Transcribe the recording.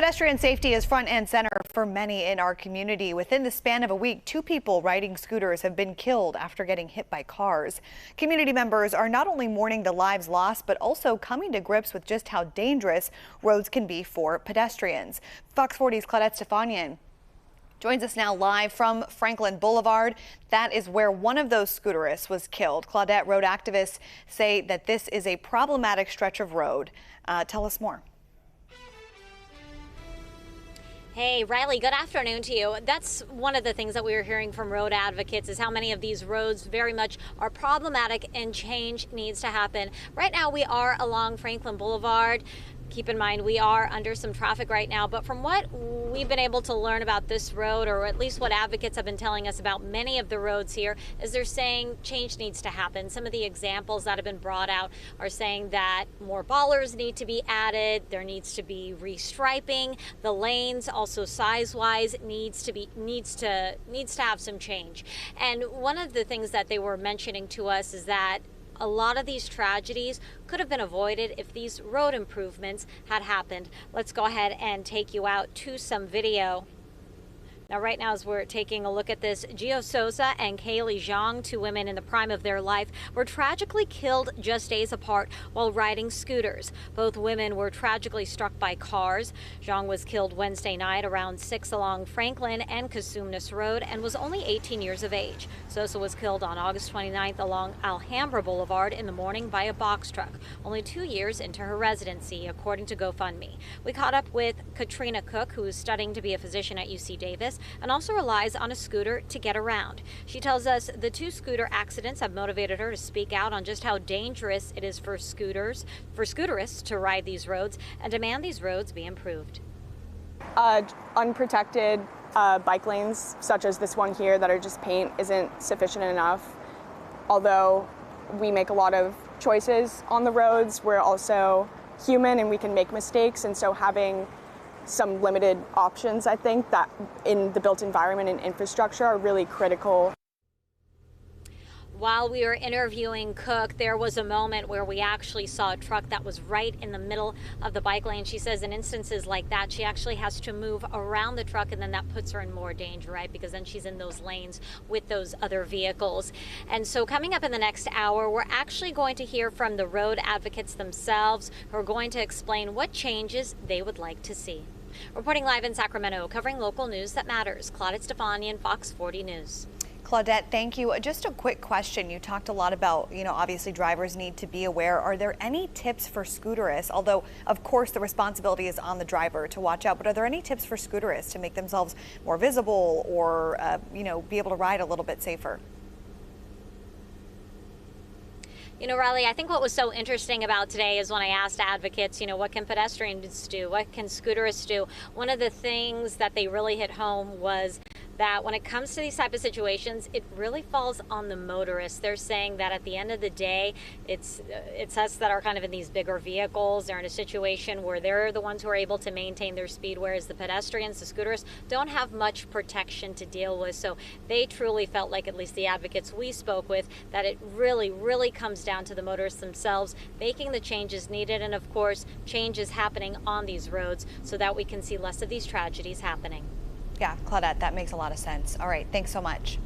Pedestrian safety is front and center for many in our community. Within the span of a week, 2 people riding scooters have been killed after getting hit by cars. Community members are not only mourning the lives lost, but also coming to grips with just how dangerous roads can be for pedestrians. Fox 40's Claudette Stefanian joins us now live from Franklin Boulevard. That is where one of those scooterists was killed. Claudette, road activists say that this is a problematic stretch of road. Tell us more. Hey, Riley, good afternoon to you. That's one of the things that we were hearing from road advocates is how many of these roads very much are problematic and change needs to happen. Right now, we are along Franklin Boulevard. Keep in mind, we are under some traffic right now, but from what we've been able to learn about this road, or at least what advocates have been telling us about many of the roads here, is they're saying change needs to happen. Some of the examples that have been brought out are saying that more ballers need to be added, there needs to be restriping, the lanes also size-wise needs to have some change. And one of the things that they were mentioning to us is that a lot of these tragedies could have been avoided if these road improvements had happened. Let's go ahead and take you out to some video. Now, right now, as we're taking a look at this, Gio Sosa and Kaylee Zhang, 2 women in the prime of their life, were tragically killed just days apart while riding scooters. Both women were tragically struck by cars. Zhang was killed Wednesday night around 6 along Franklin and Cosumnes Road and was only 18 years of age. Sosa was killed on August 29th along Alhambra Boulevard in the morning by a box truck, only 2 years into her residency, according to GoFundMe. We caught up with Katrina Cook, who is studying to be a physician at UC Davis, and also relies on a scooter to get around. She tells us the 2 scooter accidents have motivated her to speak out on just how dangerous it is for scooterists to ride these roads and demand these roads be improved. Unprotected bike lanes, such as this one here that are just paint, isn't sufficient enough. Although we make a lot of choices on the roads, we're also human and we can make mistakes, and so having some limited options, I think, that in the built environment and infrastructure are really critical. While we were interviewing Cook, there was a moment where we actually saw a truck that was right in the middle of the bike lane. She says in instances like that, she actually has to move around the truck, and then that puts her in more danger, right? Because then she's in those lanes with those other vehicles. And so coming up in the next hour, we're actually going to hear from the road advocates themselves, who are going to explain what changes they would like to see. Reporting live in Sacramento, covering local news that matters, Claudette Stefanian, Fox 40 News. Claudette, thank you. Just a quick question. You talked a lot about, obviously drivers need to be aware. Are there any tips for scooterists? Although, of course, the responsibility is on the driver to watch out, but are there any tips for scooterists to make themselves more visible or, be able to ride a little bit safer? Riley, I think what was so interesting about today is when I asked advocates, what can pedestrians do? What can scooterists do? One of the things that they really hit home was that when it comes to these type of situations, it really falls on the motorists. They're saying that at the end of the day, it's us that are kind of in these bigger vehicles. They're in a situation where they're the ones who are able to maintain their speed, whereas the pedestrians, the scooters, don't have much protection to deal with. So they truly felt like, at least the advocates we spoke with, that it really, really comes down to the motorists themselves making the changes needed, and of course, changes happening on these roads so that we can see less of these tragedies happening. Yeah, Claudette, that makes a lot of sense. All right, thanks so much.